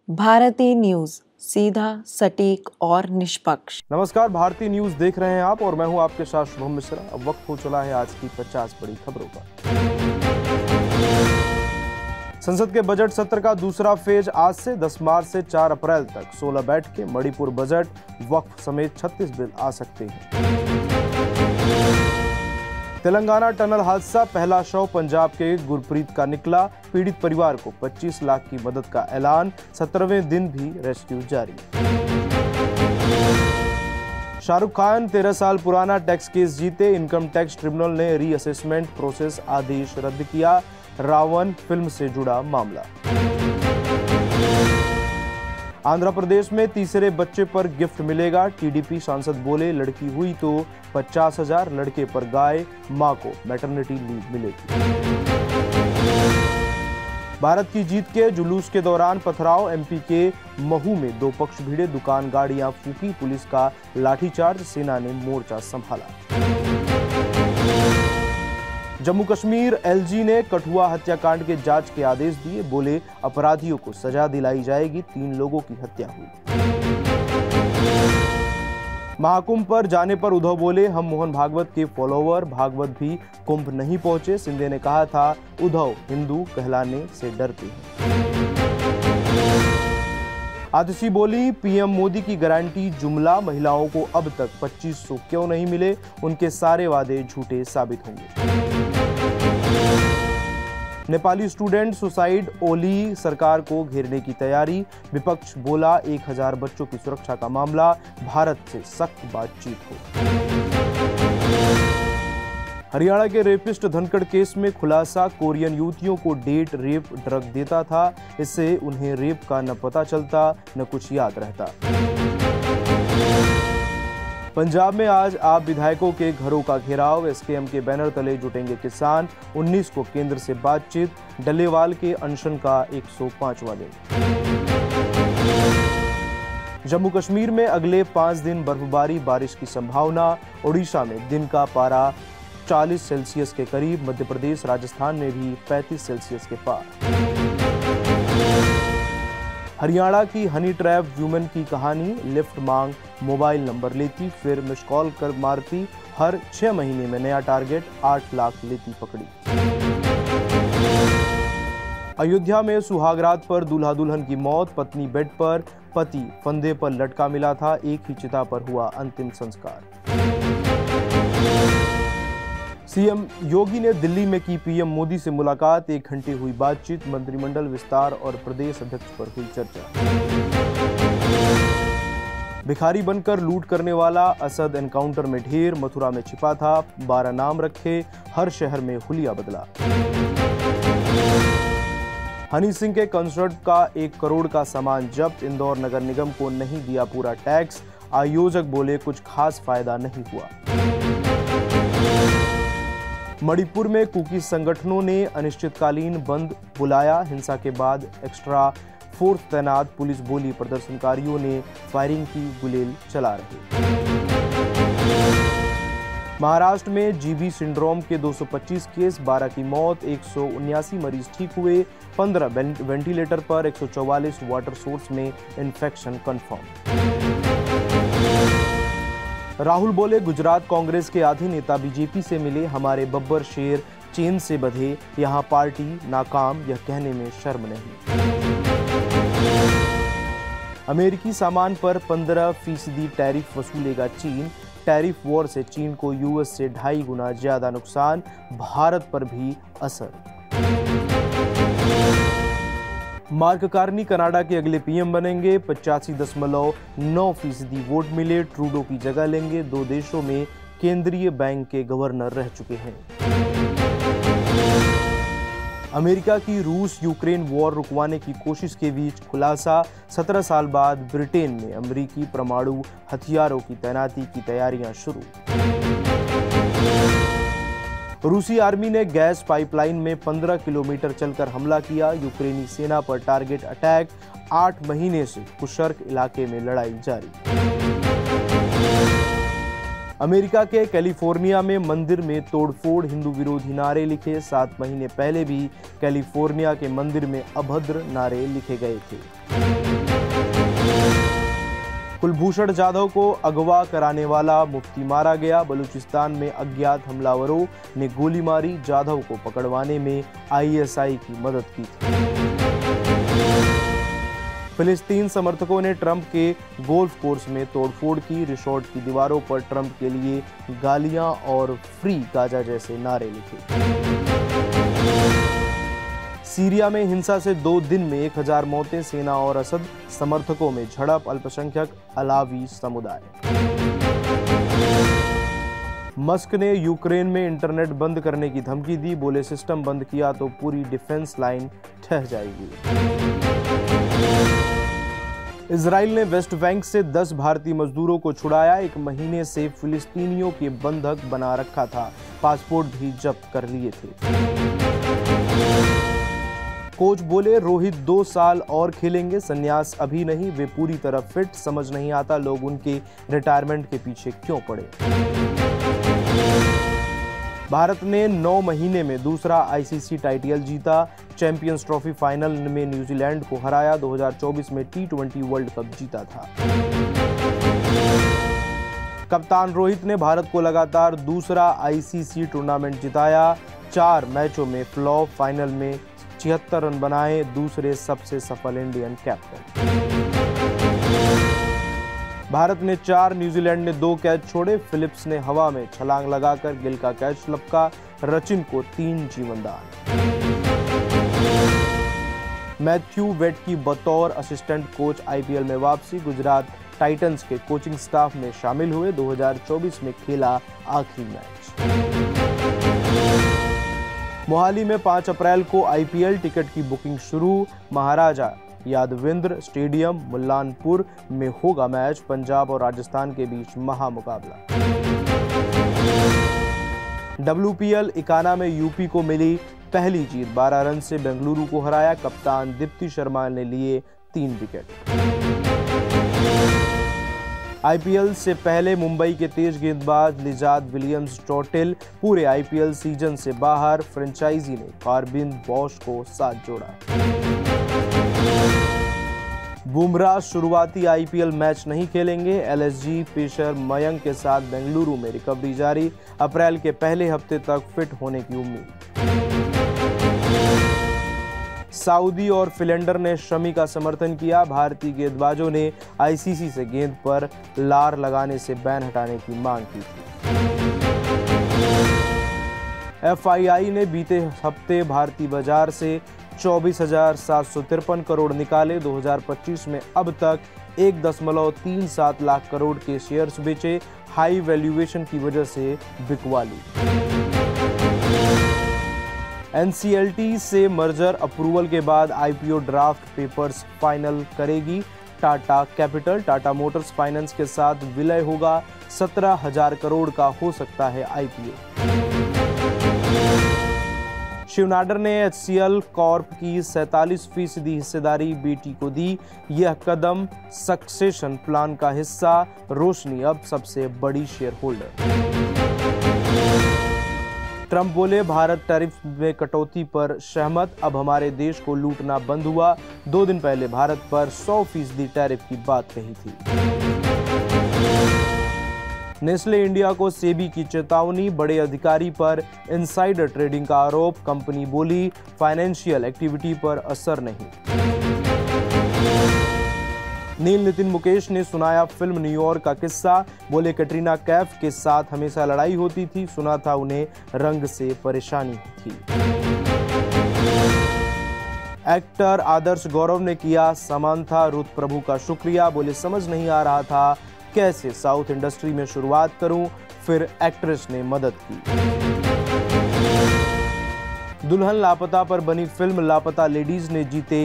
Bharti news, सीधा, सटीक और निष्पक्ष। नमस्कार, भारती न्यूज देख रहे हैं आप और मैं हूं आपके साथ शुभम मिश्रा। अब वक्त हो चला है आज की 50 बड़ी खबरों का। संसद के बजट सत्र का दूसरा फेज आज से 10 मार्च से 4 अप्रैल तक 16 बैठकें, मणिपुर बजट, वक्फ समेत 36 बिल आ सकते हैं। तेलंगाना टनल हादसा, पहला शव पंजाब के गुरप्रीत का निकला। पीड़ित परिवार को 25 लाख की मदद का ऐलान। 17वें दिन भी रेस्क्यू जारी। शाहरुख खान 13 साल पुराना टैक्स केस जीते। इनकम टैक्स ट्रिब्यूनल ने रीअसेसमेंट प्रोसेस आदेश रद्द किया। रावण फिल्म से जुड़ा मामला। आंध्र प्रदेश में तीसरे बच्चे पर गिफ्ट मिलेगा। टीडीपी सांसद बोले, लड़की हुई तो 50,000, लड़के पर गाय, मां को मैटरनिटी लीव मिलेगी। भारत की जीत के जुलूस के दौरान पथराव, एमपी के महू में दो पक्ष भिड़े, दुकान गाड़ियां फूंकी, पुलिस का लाठीचार्ज, सेना ने मोर्चा संभाला। जम्मू कश्मीर एलजी ने कठुआ हत्याकांड के जांच के आदेश दिए। बोले, अपराधियों को सजा दिलाई जाएगी। 3 लोगों की हत्या हुई। महाकुंभ पर जाने पर उद्धव बोले, हम मोहन भागवत के फॉलोवर, भागवत भी कुंभ नहीं पहुंचे। शिंदे ने कहा था, उद्धव हिंदू कहलाने से डरते हैं। आतिशी बोली, पीएम मोदी की गारंटी जुमला, महिलाओं को अब तक 2500 क्यों नहीं मिले, उनके सारे वादे झूठे साबित होंगे। नेपाली स्टूडेंट सुसाइड, ओली सरकार को घेरने की तैयारी। विपक्ष बोला, 1000 बच्चों की सुरक्षा का मामला, भारत से सख्त बातचीत हो। हरियाणा के रेपिस्ट धनखड़ केस में खुलासा, कोरियन युवतियों को डेट रेप ड्रग देता था। इससे उन्हें रेप का न पता चलता न कुछ याद रहता। पंजाब में आज आप विधायकों के घरों का घेराव, एसकेएम के बैनर तले जुटेंगे किसान। 19 को केंद्र से बातचीत, डल्लेवाल के अनशन का 105वां दिन। जम्मू कश्मीर में अगले 5 दिन बर्फबारी, बारिश की संभावना। ओडिशा में दिन का पारा 40 सेल्सियस के करीब। मध्य प्रदेश, राजस्थान में भी 35 सेल्सियस के पार। हरियाणा की हनी ट्रैप वुमेन की कहानी, लिफ्ट मांग, मोबाइल नंबर लेती, फिर मिस कॉल कर मारती, हर 6 महीने में नया टारगेट, 8 लाख लेती पकड़ी। अयोध्या में सुहागरात पर दूल्हा दुल्हन की मौत, पत्नी बेड पर, पति फंदे पर लटका मिला था। एक ही चिता पर हुआ अंतिम संस्कार। सीएम योगी ने दिल्ली में की पीएम मोदी से मुलाकात, 1 घंटे हुई बातचीत। मंत्रिमंडल विस्तार और प्रदेश अध्यक्ष पर हुई चर्चा। भिखारी बनकर लूट करने वाला असद एनकाउंटर में ढेर, मथुरा में छिपा था। 12 नाम रखे, हर शहर में हुलिया बदला। हनी सिंह के कंसर्ट का 1 करोड़ का सामान जब्त, इंदौर नगर निगम को नहीं दिया पूरा टैक्स। आयोजक बोले, कुछ खास फायदा नहीं हुआ। मणिपुर में कुकी संगठनों ने अनिश्चितकालीन बंद बुलाया, हिंसा के बाद एक्स्ट्रा फोर्स तैनात। पुलिस बोली, प्रदर्शनकारियों ने फायरिंग की, गुलेल चला रहे। महाराष्ट्र में जीबी सिंड्रोम के 225 केस, 12 की मौत, 179 मरीज ठीक हुए, 15 वेंटिलेटर पर, 144 वाटर सोर्स में इन्फेक्शन कंफर्म। राहुल बोले, गुजरात कांग्रेस के आधे नेता बीजेपी से मिले, हमारे बब्बर शेर चेन से बंधे, यहां पार्टी नाकाम, यह कहने में शर्म नहीं। अमेरिकी सामान पर 15% टैरिफ वसूलेगा चीन। टैरिफ वॉर से चीन को यूएस से 2.5 गुना ज्यादा नुकसान, भारत पर भी असर। मार्क कार्नी कनाडा के अगले पीएम बनेंगे। 85.9% वोट मिले, ट्रूडो की जगह लेंगे। 2 देशों में केंद्रीय बैंक के गवर्नर रह चुके हैं। अमेरिका की रूस यूक्रेन वॉर रुकवाने की कोशिश के बीच खुलासा, 17 साल बाद ब्रिटेन में अमेरिकी परमाणु हथियारों की तैनाती की तैयारियां शुरू। रूसी आर्मी ने गैस पाइपलाइन में 15 किलोमीटर चलकर हमला किया। यूक्रेनी सेना पर टारगेट अटैक, 8 महीने से कुशर्क इलाके में लड़ाई जारी। अमेरिका के कैलिफोर्निया में मंदिर में तोड़फोड़, हिंदू विरोधी नारे लिखे। 7 महीने पहले भी कैलिफोर्निया के मंदिर में अभद्र नारे लिखे गए थे। कुलभूषण जाधव को अगवा कराने वाला मुफ्ती मारा गया। बलूचिस्तान में अज्ञात हमलावरों ने गोली मारी। जाधव को पकड़वाने में आईएसआई की मदद की थी। फिलिस्तीन समर्थकों ने ट्रंप के गोल्फ कोर्स में तोड़फोड़ की। रिसोर्ट की दीवारों पर ट्रंप के लिए गालियां और फ्री गाजा जैसे नारे लिखे। सीरिया में हिंसा से 2 दिन में 1000 मौतें। सेना और असद समर्थकों में झड़प। अल्पसंख्यक अलावी समुदाय। मस्क ने यूक्रेन में इंटरनेट बंद करने की धमकी दी। बोले सिस्टम बंद किया तो पूरी डिफेंस लाइन ठहर जाएगी। इजराइल ने वेस्ट बैंक से 10 भारतीय मजदूरों को छुड़ाया। 1 महीने से फिलिस्तीनियों के बंधक बना रखा था। पासपोर्ट भी जब्त कर लिए थे। कोच बोले रोहित 2 साल और खेलेंगे, संन्यास अभी नहीं। वे पूरी तरह फिट। समझ नहीं आता लोग उनके रिटायरमेंट के पीछे क्यों पड़े। भारत ने 9 महीने में दूसरा आईसीसी टाइटल जीता। चैंपियंस ट्रॉफी फाइनल में न्यूजीलैंड को हराया। 2024 में T20 वर्ल्ड कप जीता था। कप्तान रोहित ने भारत को लगातार दूसरा आईसीसी टूर्नामेंट जिताया। 4 मैचों में फ्लॉप, फाइनल में 76 रन बनाए। दूसरे सबसे सफल इंडियन कैप्टन। भारत ने 4, न्यूजीलैंड ने 2 कैच छोड़े। फिलिप्स ने हवा में छलांग लगाकर गिल का कैच लपका। रचिन को 3 जीवनदान। मैथ्यू वेट की बतौर असिस्टेंट कोच आईपीएल में वापसी। गुजरात टाइटंस के कोचिंग स्टाफ में शामिल हुए। 2024 में खेला आखिरी मैच। मोहाली में 5 अप्रैल को आईपीएल टिकट की बुकिंग शुरू। महाराजा यादविंद्र स्टेडियम मुल्लानपुर में होगा मैच। पंजाब और राजस्थान के बीच महामुकाबला। WPL इकाना में यूपी को मिली पहली जीत। 12 रन से बेंगलुरु को हराया। कप्तान दीप्ति शर्मा ने लिए 3 विकेट। आईपीएल से पहले मुंबई के तेज गेंदबाज लिजात विलियम्स टोटिल पूरे आईपीएल सीजन से बाहर। फ्रेंचाइजी ने कार्बिन बॉश को साथ जोड़ा। बुमराह शुरुआती आईपीएल मैच नहीं खेलेंगे। एलएसजी पेसर मयंक के साथ बेंगलुरु में रिकवरी जारी। अप्रैल के पहले हफ्ते तक फिट होने की उम्मीद। सऊदी और फिलेंडर ने शमी का समर्थन किया। भारतीय गेंदबाजों ने आईसीसी से गेंद पर लार लगाने से बैन हटाने की मांग की थी। एफआईआई ने बीते हफ्ते भारतीय बाजार से 24,753 करोड़ निकाले। 2025 में अब तक 1.37 लाख करोड़ के शेयर्स बेचे। हाई वैल्यूएशन की वजह से बिकवाली। एनसीएलटी से मर्जर अप्रूवल के बाद आईपीओ ड्राफ्ट पेपर्स फाइनल करेगी Tata capital. Tata Motors finance के साथ विलय होगा। 17,000 करोड़ का हो सकता है आईपीओ। शिव नाडर ने एचसीएल कॉर्प की 47% हिस्सेदारी बेटी को दी। यह कदम सक्सेशन प्लान का हिस्सा। रोशनी अब सबसे बड़ी शेयर होल्डर। ट्रंप बोले भारत टैरिफ में कटौती पर सहमत। अब हमारे देश को लूटना बंद हुआ। 2 दिन पहले भारत पर 100% टैरिफ की बात कही थी। नेस्ले इंडिया को सेबी की चेतावनी। बड़े अधिकारी पर इनसाइडर ट्रेडिंग का आरोप। कंपनी बोली फाइनेंशियल एक्टिविटी पर असर नहीं। नील नितिन मुकेश ने सुनाया फिल्म न्यूयॉर्क का किस्सा। बोले कैटरीना कैफ के साथ हमेशा लड़ाई होती थी। सुना था उन्हें रंग से परेशानी थी। एक्टर आदर्श गौरव ने किया समांथा रुथ प्रभु का शुक्रिया। बोले समझ नहीं आ रहा था कैसे साउथ इंडस्ट्री में शुरुआत करूं, फिर एक्ट्रेस ने मदद की। दुल्हन लापता पर बनी फिल्म लापता लेडीज ने जीते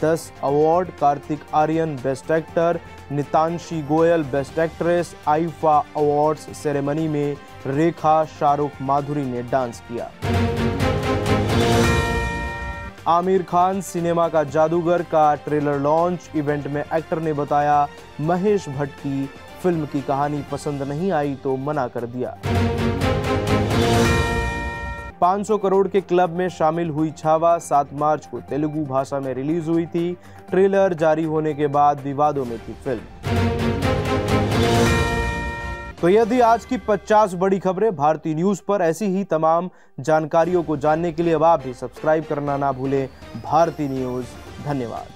10 award. Kartik Aaryan best actor, Nitanshi Goel best actress. IIFA awards ceremony में रेखा, शाहरुख, माधुरी ने डांस किया। आमिर खान सिनेमा का जादूगर का ट्रेलर लॉन्च। इवेंट में एक्टर ने बताया महेश भट्ट की फिल्म की कहानी पसंद नहीं आई तो मना कर दिया। 500 करोड़ के क्लब में शामिल हुई छावा 7 मार्च को तेलुगु भाषा में रिलीज हुई थी। ट्रेलर जारी होने के बाद विवादों में थी फिल्म। तो यह थी आज की 50 बड़ी खबरें भारतीय न्यूज पर। ऐसी ही तमाम जानकारियों को जानने के लिए अब आप भी सब्सक्राइब करना ना भूलें भारतीय न्यूज। धन्यवाद।